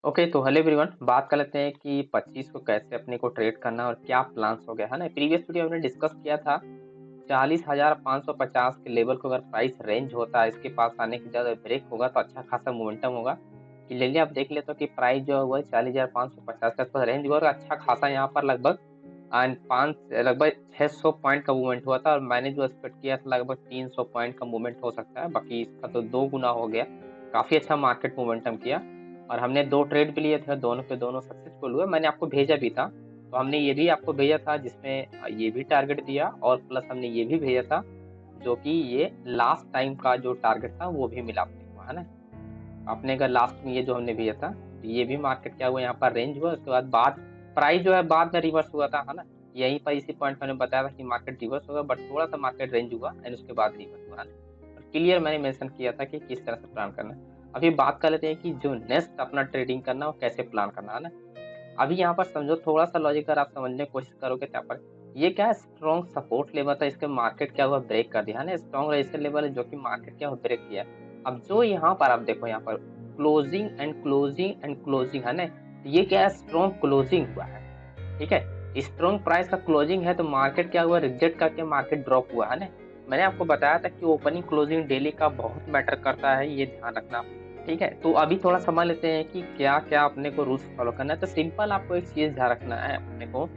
Okay, तो hello everyone, बात कर लेते हैं कि 25 को कैसे अपने को ट्रेड करना है और क्या प्लान्स हो गया है ना। प्रीवियस वीडियो हमने डिस्कस किया था 40,550 के लेवल को अगर प्राइस रेंज होता है इसके पास आने के बाद ब्रेक होगा तो अच्छा खासा मोमेंटम होगा। क्लियरली आप देख लेते हो कि प्राइस जो हुआ है 40,550 का आसपास रेंज हुआ और अच्छा खासा यहाँ पर लगभग लगभग 600 पॉइंट का मूवमेंट हुआ था और मैंने जो एक्सपेक्ट किया था लगभग 300 पॉइंट का मूवमेंट हो सकता है, बाकी इसका तो 2 गुना हो गया। काफ़ी अच्छा मार्केट मोमेंटम किया और हमने 2 ट्रेड भी लिए थे, दोनों के दोनों सक्सेसफुल हुए। मैंने आपको भेजा भी था, तो हमने ये भी आपको भेजा था जिसमें ये भी टारगेट दिया और प्लस हमने ये भी भेजा था जो कि ये लास्ट टाइम का जो टारगेट था वो भी मिला अपने को, है ना। आपने अगर लास्ट में ये जो हमने भेजा था तो ये भी मार्केट क्या हुआ, यहाँ पर रेंज हुआ, उसके बाद प्राइस जो है बाद में रिवर्स हुआ था, है ना। यहीं पर इसी पॉइंट मैंने बताया था कि मार्केट रिवर्स होगा, बट थोड़ा सा मार्केट रेंज हुआ एंड उसके बाद रिवर्स हुआ, है ना। क्लियर मैंने मेंशन किया था कि किस तरह से प्लान करना है। अभी बात कर लेते हैं कि जो नेक्स्ट अपना ट्रेडिंग करना है वो कैसे प्लान करना है ना। अभी यहाँ पर समझो, थोड़ा सा लॉजिक अगर आप समझने की कोशिश करोगे तो यहाँ पर ये क्या है, स्ट्रॉन्ग सपोर्ट लेवल था, इसके मार्केट क्या हुआ, ब्रेक कर दिया, है ना। स्ट्रॉन्ग रेजिस्टेंस लेवल है जो कि मार्केट क्या हुआ, ब्रेक किया। अब जो यहाँ पर आप देखो, यहाँ पर closing and closing and closing, है ना। ये क्या है, स्ट्रॉन्ग क्लोजिंग हुआ है, ठीक है। स्ट्रॉन्ग प्राइस का क्लोजिंग है तो मार्केट क्या हुआ, रिजेक्ट करके मार्केट ड्रॉप हुआ, है ना। मैंने आपको बताया था कि ओपनिंग क्लोजिंग डेली का बहुत मैटर करता है, ये ध्यान रखना, ठीक है। तो अभी थोड़ा समझ लेते हैं कि क्या क्या अपने को रूल्स फॉलो करना है। तो सिंपल आपको एक चीज ध्यान रखना है, अपने को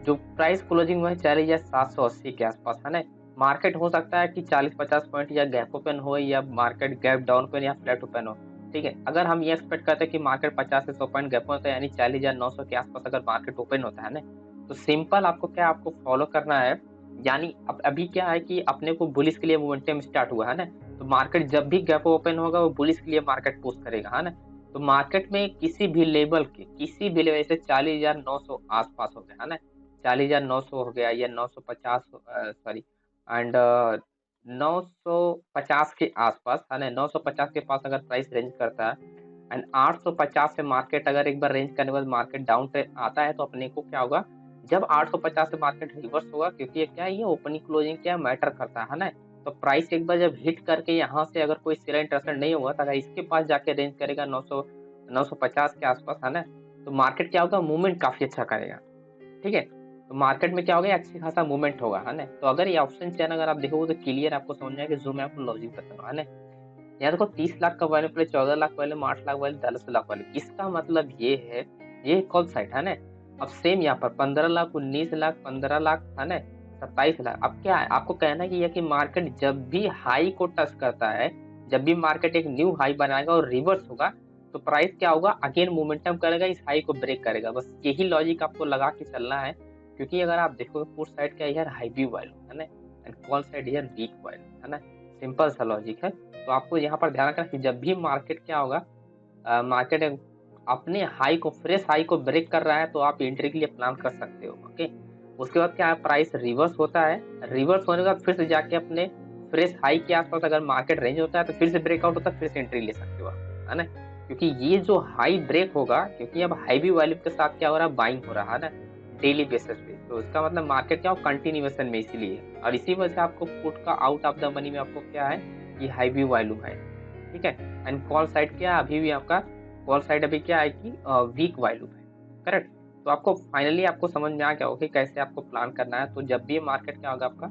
जो प्राइस क्लोजिंग में 4,780 के आसपास, है ना। मार्केट हो सकता है कि 40-50 पॉइंट या गैप ओपन हो या मार्केट गैप डाउन ओपन या फ्लैट ओपन हो, ठीक है। अगर हम ये एक्सपेक्ट करते हैं कि मार्केट 50 से 100 पॉइंट गैप होता है यानी 40,900 के आसपास अगर मार्केट ओपन होता है ना, तो सिंपल आपको क्या आपको फॉलो करना है। यानी अब अभी क्या है कि अपने को बुलिश के लिए मोमेंटम स्टार्ट हुआ, है ना। तो मार्केट जब भी गैप ओपन होगा वो बुलिश के लिए मार्केट पुश करेगा, है ना। तो मार्केट में किसी भी लेवल से 40,900 आसपास हो गया, है ना। 40,900 हो गया या 950, सॉरी, एंड 950 के आसपास, है ना। 950 के पास अगर प्राइस रेंज करता है एंड 850 से मार्केट अगर एक बार रेंज करने के बाद मार्केट डाउन पे आता है तो अपने को क्या होगा, जब 850 से मार्केट रिवर्स होगा, क्योंकि ये क्या है, ये ओपनिंग क्लोजिंग क्या मैटर करता है ना। तो प्राइस एक बार जब हिट करके यहाँ से अगर कोई सेलर इंटरेस्टेड नहीं होगा तो अगर इसके पास जाके रेंज करेगा 950 के आसपास, है ना। तो मार्केट क्या होगा, मूवमेंट काफी अच्छा करेगा, ठीक है। तो मार्केट में क्या होगा, अच्छी खासा मूवमेंट होगा, है ना। तो अगर ये ऑप्शन चेन अगर आप देखोगे तो क्लियर आपको समझ में आएगा कि जो मैं आपको लॉजिक बता रहा हूँ, है ना। यहाँ देखो 30 लाख का वैल्यू पहले, 14 lakh value, 8 lakh value, 10 lakh value, इसका मतलब ये है, ये कॉल साइड, है ना। अब सेम यहाँ पर 15 लाख, 19 लाख, 15 लाख, है ना, 27 लाख। अब क्या है, आपको कहना कि यह कि मार्केट जब भी हाई को टच करता है, जब भी मार्केट एक न्यू हाई बनाएगा और रिवर्स होगा तो प्राइस क्या होगा, अगेन मोमेंटम करेगा, इस हाई को ब्रेक करेगा। बस यही लॉजिक आपको लगा के चलना है, क्योंकि अगर आप देखो पुट साइड क्या यार, हाई व्यू वैल्यू, है ना, एंड कॉल साइड यार वीक वैल्यू, है ना। सिंपल सा लॉजिक है। तो आपको यहाँ पर ध्यान रखना कि जब भी मार्केट क्या होगा, मार्केट अपने हाई को, फ्रेश हाई को ब्रेक कर रहा है तो आप एंट्री के लिए प्लान कर सकते हो, ओके। उसके बाद क्या है, प्राइस रिवर्स होता है, रिवर्स होने के बाद फिर से जाके अपने फ्रेश हाई के आसपास अगर मार्केट रेंज होता है तो फिर से ब्रेकआउट होता है, फिर से एंट्री ले सकते हो आप, है ना। क्योंकि ये जो हाई ब्रेक होगा, क्योंकि अब हाई भी वैल्यू के साथ क्या हो रहा है, बाइंग हो रहा है ना, डेली बेसिस पे। तो इसका मतलब मार्केट क्या हो, कंटिन्यूएशन में, इसीलिए और इसी वजह से आपको पुट का आउट ऑफ द मनी में आपको क्या है, ये हाई व्यू वैल्यू है, ठीक है। एंड कॉल साइड क्या है, अभी भी आपका कॉल साइड अभी क्या है कि वीक वैल्यू है, करेक्ट। तो आपको फाइनली आपको समझ में आ गया होगा कि कैसे आपको प्लान करना है। तो जब भी मार्केट क्या होगा आपका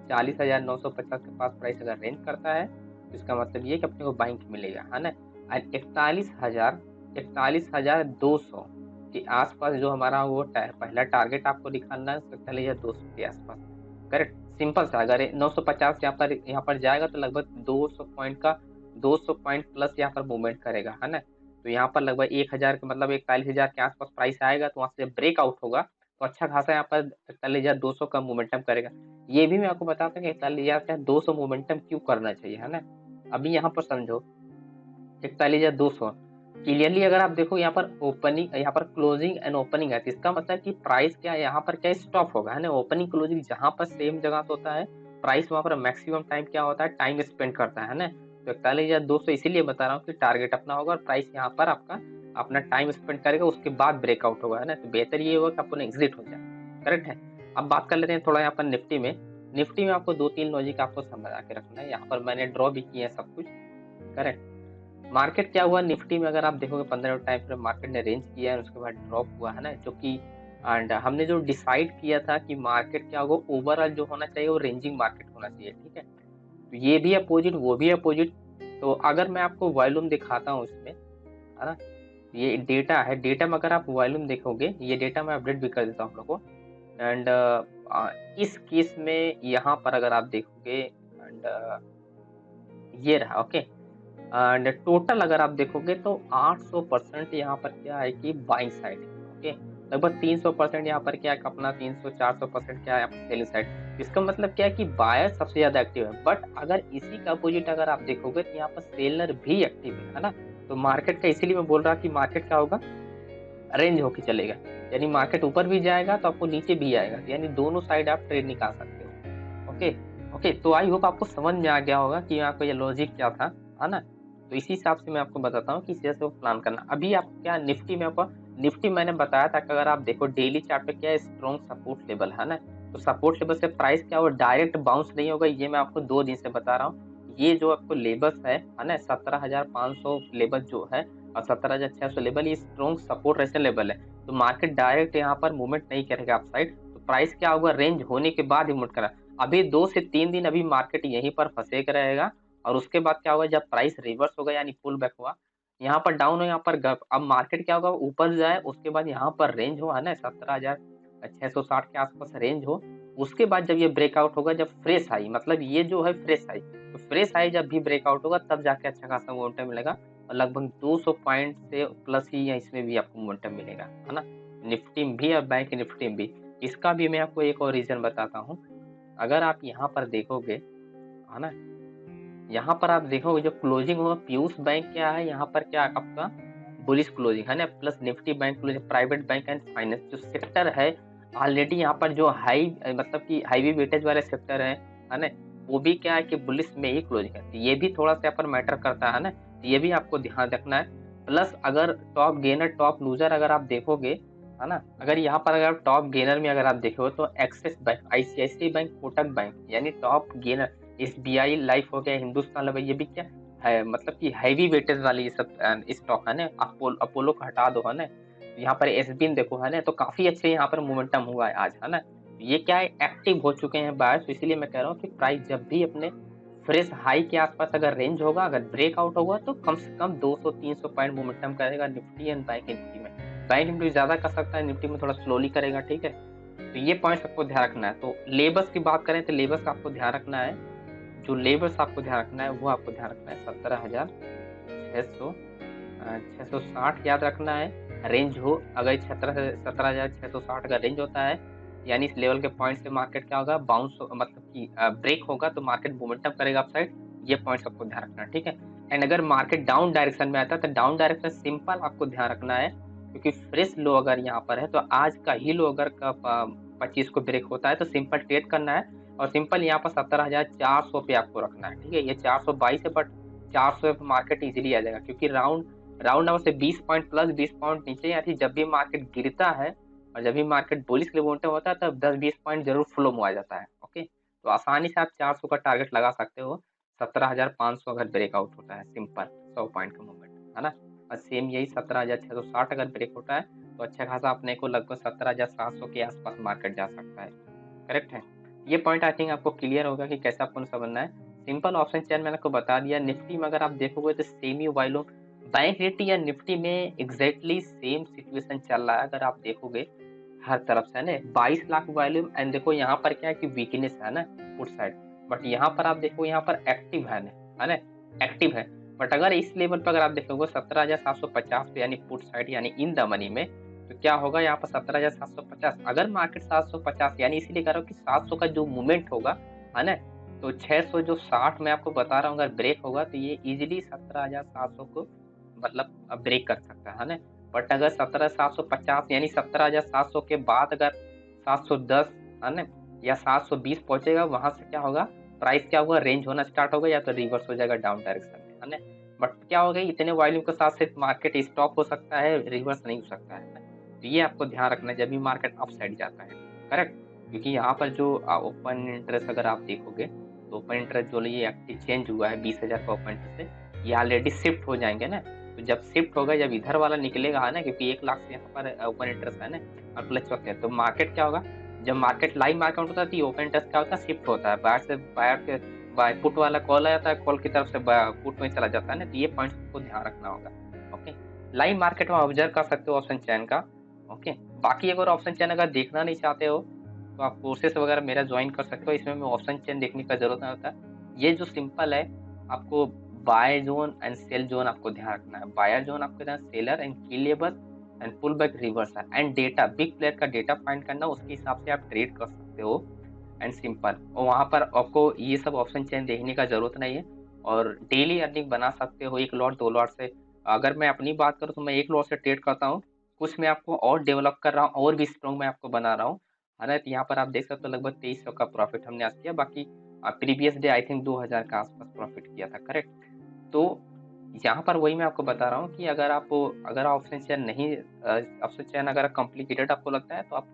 40,950 के पास प्राइस अगर रेंज करता है तो इसका मतलब ये कि अपने को बाइंग मिलेगा, है ना। एंड 41,200 के आसपास जो हमारा वो पहला टारगेट आपको दिखाना है 41,200 के आसपास, करेक्ट। सिंपल सा, अगर 950 यहाँ पर जाएगा तो लगभग 200 पॉइंट का, 200 पॉइंट प्लस यहाँ पर मूवमेंट करेगा, है ना। तो यहाँ पर लगभग 1,000 के मतलब 41,000 के आसपास प्राइस आएगा तो वहां से ब्रेकआउट होगा तो अच्छा खासा यहाँ पर 41,200 का मोमेंटम करेगा। ये भी मैं आपको बताता हूँ कि 41,200 मोमेंटम क्यों करना चाहिए, है ना। अभी यहाँ पर समझो 41,200 क्लियरली अगर आप देखो, यहाँ पर ओपनिंग, यहाँ पर क्लोजिंग एंड ओपनिंग है, तो इसका मतलब कि प्राइस क्या यहाँ पर क्या स्टॉप होगा, है ना। ओपनिंग क्लोजिंग जहां पर सेम जगह से होता है, प्राइस वहां पर मैक्सिमम टाइम क्या होता है, टाइम स्पेंड करता है ना। तो 41,200 इसीलिए बता रहा हूँ कि टारगेट अपना होगा और प्राइस यहाँ पर आपका अपना टाइम स्पेंड करेगा, उसके बाद ब्रेकआउट होगा, है ना। तो बेहतर ये होगा कि अपना एग्जिट हो जाए, करेक्ट है। अब बात कर लेते हैं थोड़ा यहाँ पर निफ्टी में। निफ्टी में आपको 2-3 लॉजिक आपको समझ के रखना है, यहाँ पर मैंने ड्रॉ भी किया है सब कुछ, करेक्ट। मार्केट क्या हुआ निफ्टी में, अगर आप देखोगे 15 टाइम फ्रेम मार्केट ने रेंज किया है, उसके बाद ड्रॉप हुआ है ना, जो कि एंड हमने जो डिसाइड किया था कि मार्केट क्या होगा, ओवरऑल जो होना चाहिए वो रेंजिंग मार्केट होना चाहिए, ठीक है। तो ये भी अपोजिट, वो भी अपोजिट। तो अगर मैं आपको वॉल्यूम दिखाता हूँ इसमें, है ना, ये डेटा है, डेटा में अगर आप वॉल्यूम देखोगे, ये डेटा मैं अपडेट भी कर देता हूँ आप लोग को। एंड इस केस में यहाँ पर अगर आप देखोगे, एंड ये रहा, ओके। एंड टोटल अगर आप देखोगे तो 800% यहाँ पर क्या है कि बाइंग साइड है, ओके। लगभग 300% यहाँ पर क्या है अपना 300-400% क्या है आपका सेलिंग साइड। इसका मतलब क्या है कि बायर सबसे ज्यादा एक्टिव है, बट अगर इसी का अपोजिट अगर आप देखोगे तो यहाँ पर सेलर भी एक्टिव है ना। तो मार्केट का इसीलिए मैं बोल रहा कि मार्केट क्या होगा, रेंज होके चलेगा, यानी मार्केट ऊपर भी जाएगा तो आपको नीचे भी आएगा, यानी दोनों साइड आप ट्रेड निकाल सकते हो, ओके। ओके, तो आई होप आपको समझ में आ गया होगा कि यहाँ पे ये लॉजिक क्या था, है ना। तो इसी हिसाब से मैं आपको बताता हूँ कि इस तरह से वो प्लान करना। अभी आप क्या निफ्टी में आपको, निफ्टी मैंने बताया था कि अगर आप देखो डेली चार्ट पे क्या है, स्ट्रॉन्ग सपोर्ट लेवल है ना। तो सपोर्ट लेवल से प्राइस क्या वो डायरेक्ट बाउंस नहीं होगा, ये मैं आपको 2 दिन से बता रहा हूँ। ये जो आपको लेवल्स है ना, 17,500 लेवल जो है और 17,600 लेवल, ये स्ट्रॉन्ग सपोर्ट रेशन लेवल है। तो मार्केट डायरेक्ट यहाँ पर मूवमेंट नहीं करेगा आप साइड, तो प्राइस क्या होगा, रेंज होने के बाद ही मूवमेंट करा। अभी 2 से 3 दिन अभी मार्केट यहीं पर फंसे के रहेगा, और उसके बाद क्या होगा, जब प्राइस रिवर्स होगा यानी पुल बैक हुआ, यहाँ पर डाउन हो, यहाँ पर गप, अब मार्केट क्या होगा, ऊपर जाए, उसके बाद यहाँ पर रेंज हो, है ना, 17,660 के आसपास रेंज हो। उसके बाद जब ये ब्रेकआउट होगा, जब फ्रेश आई, मतलब ये जो है फ्रेश आई, तो फ्रेश आई जब भी ब्रेकआउट होगा तब जाके अच्छा खासा मोमेंटम मिलेगा, और लगभग 200 पॉइंट से प्लस ही या इसमें भी आपको मोमेंटम मिलेगा, है ना, निफ्टी में भी और बैंक निफ्टी में भी। इसका भी मैं आपको एक और रीजन बताता हूँ। अगर आप यहाँ पर देखोगे, है ना, यहाँ पर आप देखोगे जो क्लोजिंग होगा, पीयूष बैंक क्या है यहाँ पर, क्या आपका बुलिश क्लोजिंग है ना, plus Nifty bank closing, private bank and finance जो सेक्टर है ऑलरेडी यहाँ पर जो हाई, मतलब कि हाईवी वेटेज वाले सेक्टर है ना, वो भी क्या है कि बुलिश में ही क्लोजिंग है। तो ये भी थोड़ा सा यहाँ पर मैटर करता है ना, तो ये भी आपको ध्यान रखना है। प्लस अगर टॉप गेनर टॉप लूजर अगर आप देखोगे, है ना, अगर यहाँ पर अगर टॉप गेनर में अगर आप देखोगे तो axis bank, ICICI bank, Kotak bank, यानी टॉप गेनर। एसबीआई लाइफ हो गया, हिंदुस्तान लाइफ, ये भी क्या है, मतलब कि हैवी वेटेज वाली ये सब स्टॉक है ना। अपोलो का हटा दो, है ना, यहाँ पर एसबीएन देखो, है ना, तो काफी अच्छे यहाँ पर मोमेंटम हुआ है आज, है ना। ये क्या है, एक्टिव हो चुके हैं बायर्स, तो इसीलिए मैं कह रहा हूँ कि प्राइस जब भी अपने फ्रेश हाई के आसपास अगर रेंज होगा, अगर ब्रेकआउट होगा, तो कम से कम 200-300 पॉइंट मोमेंटम करेगा निफ्टी एंड बैंक निफ्टी में। बैंक निफ्टी ज्यादा कर सकता है, निफ्टी में थोड़ा स्लोली करेगा, ठीक है। तो ये पॉइंट आपको ध्यान रखना है। तो लेबर्स की बात करें तो लेबर्स का आपको ध्यान रखना है, जो लेबर्स आपको ध्यान रखना है वो आपको ध्यान रखना है 17,660 याद रखना है रेंज हो। अगर 17,660 का रेंज होता है, यानी इस लेवल के पॉइंट से मार्केट क्या होगा, बाउंस, मतलब कि ब्रेक होगा तो मार्केट मोमेंटम करेगा अप साइड। ये पॉइंट्स आपको ध्यान रखना है, ठीक है। एंड अगर मार्केट डाउन डायरेक्शन में आता है तो डाउन डायरेक्शन सिंपल आपको ध्यान रखना है, क्योंकि फ्रेश लो अगर यहाँ पर है तो आज का ही लो अगर 25 को ब्रेक होता है तो सिंपल ट्रेड करना है, और सिंपल यहाँ पर 17,400 पे आपको रखना है, ठीक है। ये 422 है, बट 400 पे मार्केट इजीली आ जाएगा, क्योंकि राउंड नंबर से 20 पॉइंट प्लस 20 पॉइंट नीचे आती, जब भी मार्केट गिरता है और जब भी मार्केट बुलिश लेवल होता है तब 10-20 पॉइंट जरूर फ्लो में आ जाता है, ओके। तो आसानी से आप 400 का टारगेट लगा सकते हो, 17,500 अगर ब्रेकआउट होता है सिंपल 100 पॉइंट का मूवमेंट, है ना। और सेम यही 17,660 अगर ब्रेक होता है तो अच्छा खासा अपने को लगभग 17,700 के आसपास मार्केट जा सकता है, करेक्ट है। ये पॉइंट आई थिंक आपको क्लियर होगा कि कैसे आपको समझना है। सिंपल ऑप्शन चेन मैंने आपको बता दिया। निफ्टी में अगर आप देखोगे तो सेम ही वॉल्यूम, बैंक निफ्टी या निफ्टी में एग्जैक्टली सेम सिचुएशन चल रहा है, अगर आप देखोगे हर तरफ से, है ना, 22 लाख वॉल्यूम। एंड देखो यहाँ पर क्या है कि वीकनेस है ना पुट साइड, बट यहाँ पर आप देखो यहाँ पर एक्टिव है ना, एक्टिव है। बट अगर इस लेवल पर अगर आप देखोगे 17,750 पे, यानी पुट साइड यानी इन द मनी में, तो क्या होगा यहाँ पर 17,750। अगर मार्केट 750, यानी इसीलिए कह रहा हूँ कि 700 का जो मूवमेंट होगा, है ना, तो 600 जो 60 मैं आपको बता रहा हूँ अगर ब्रेक होगा तो ये इजीली 17,700 को मतलब ब्रेक कर सकता है ना। बट अगर 17,750 यानी 17,700 के बाद अगर 710, है ना, या 720 पहुंचेगा, वहां से क्या होगा, प्राइस क्या होगा, रेंज होना स्टार्ट होगा, या तो रिवर्स हो जाएगा डाउन डायरेक्शन में, है ना। बट क्या होगा, इतने वॉल्यूम के साथ सिर्फ मार्केट स्टॉप हो सकता है, रिवर्स नहीं हो सकता है। तो ये आपको ध्यान रखना है जब भी मार्केट अप साइड जाता है, करेक्ट। क्योंकि यहाँ पर जो ओपन इंटरेस्ट अगर आप देखोगे तो ओपन इंटरेस्ट जो ये एक्टिव चेंज हुआ है 20,000 का ओपन इंटरेस्ट से, ये ऑलरेडी शिफ्ट हो जाएंगे ना। तो जब शिफ्ट होगा, जब इधर वाला निकलेगा है ना, क्योंकि 1 लाख से यहाँ पर ओपन इंटरेस्ट है ना और प्लस वक्त है, तो मार्केट क्या होगा, जब मार्केट लाइव मार्केट होता है तो ओपन इंटरेस्ट क्या होता है, शिफ्ट होता है, बायर के बाय पुट वाला कॉल आ जाता है, कॉल की तरफ से पुट में चला जाता है ना। तो ये पॉइंट को ध्यान रखना होगा। ओके, लाइव मार्केट में ऑब्जर्व कर सकते हो ऑप्शन चैन का। ओके, बाकी अगर ऑप्शन चैन अगर देखना नहीं चाहते हो तो आप कोर्सेस वगैरह मेरा ज्वाइन कर सकते हो। इसमें में ऑप्शन चेन देखने का जरूरत नहीं होता है। ये जो सिंपल है, आपको buy zone and sell zone आपको ध्यान रखना है। बायर जोन आपको ध्यान, seller and key level and pull back reversal and data, big player का डेटा फाइंड करना, उसके हिसाब से आप ट्रेड कर सकते हो एंड सिंपल। और वहाँ पर आपको ये सब ऑप्शन चेन देखने का जरूरत नहीं है और डेली अर्निंग बना सकते हो 1 लॉट 2 लॉट से। अगर मैं अपनी बात करूँ तो मैं 1 लॉट से ट्रेड करता हूँ, कुछ मैं आपको और डेवलप कर रहा हूँ और भी स्ट्रॉन्ग मैं आपको बना रहा हूँ, है ना। तो यहाँ पर आप देख सकते हो लगभग 2300 का प्रॉफिट हमने आज किया। बाकी प्रीवियस डे आई थिंक 2000 का आसपास प्रॉफिट किया था, करेक्ट। तो यहाँ पर वही मैं आपको बता रहा हूँ कि अगर ऑप्शन चेन नहीं, ऑप्शन चेन अगर कॉम्प्लिकेटेड आपको लगता है तो आप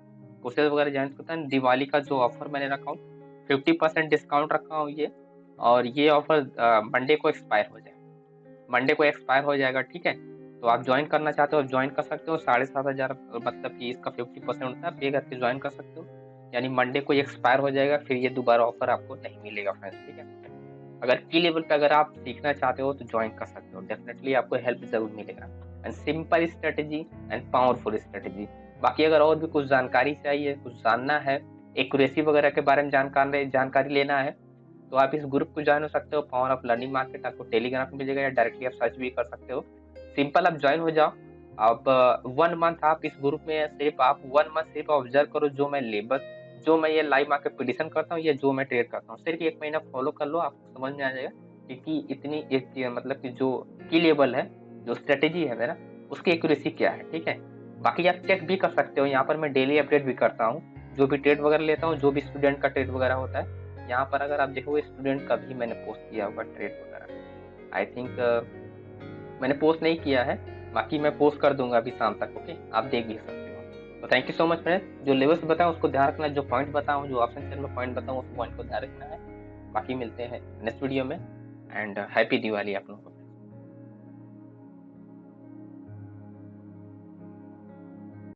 कोर्सेज वगैरह ज्वाइन करते हैं। दिवाली का जो ऑफर मैंने रखा हूँ 50% डिस्काउंट रखा हूँ ये, और ये ऑफर मंडे को एक्सपायर हो जाएगा, मंडे को एक्सपायर हो जाएगा, ठीक है। तो आप ज्वाइन करना चाहते हो ज्वाइन कर सकते हो। 7500 मतलब कि इसका 50% होता है, पे करके ज्वाइन कर सकते हो। यानी मंडे को एक्सपायर हो जाएगा, फिर ये दोबारा ऑफर आपको नहीं मिलेगा फ्रेंड्स, ठीक है। अगर की लेवल पे अगर आप सीखना चाहते हो तो ज्वाइन कर सकते हो, डेफिनेटली आपको हेल्प जरूर मिलेगा। And simple strategy and powerful strategy. बाकी अगर और भी कुछ जानकारी चाहिए, कुछ जानना है, एक्यूरेसी वगैरह के बारे में जानकारी लेना है, तो आप इस ग्रुप को ज्वाइन हो सकते हो। पावर ऑफ लर्निंग मार्केट आपको टेलीग्राम पे मिलेगा या डायरेक्टली आप सर्च भी कर सकते हो। सिंपल आप ज्वाइन हो जाओ। आप 1 मंथ आप इस ग्रुप में सिर्फ आप 1 मंथ सिर्फ ऑब्जर्व करो, जो मैं ये लाइव मार्केट प्रेडिक्शन करता हूँ या जो मैं ट्रेड करता हूँ, सिर्फ 1 महीना फॉलो कर लो, आपको समझ में आ जाएगा कि इतनी एक मतलब कि जो की लेवल है, जो स्ट्रेटेजी है मेरा, उसकी एक्यूरेसी क्या है, ठीक है। बाकी आप चेक भी कर सकते हो, यहाँ पर मैं डेली अपडेट भी करता हूँ, जो भी ट्रेड वगैरह लेता हूँ, जो भी स्टूडेंट का ट्रेड वगैरह होता है। यहाँ पर अगर आप देखोगे स्टूडेंट का भी मैंने पोस्ट किया होगा ट्रेड वगैरह, आई थिंक मैंने पोस्ट नहीं किया है, बाकी मैं पोस्ट कर दूंगा अभी शाम तक। ओके, आप देख भी सकते हो। तो thank you so much friends. जो लेवल्स बताऊँ उसको ध्यान रखना, जो पॉइंट बताऊँ, जो ऑप्शन चेन में पॉइंट बताऊँ उस पॉइंट को ध्यान रखना है। बाकी मिलते हैं नेक्स्ट वीडियो में एंड हैप्पी दिवाली आप लोगों को।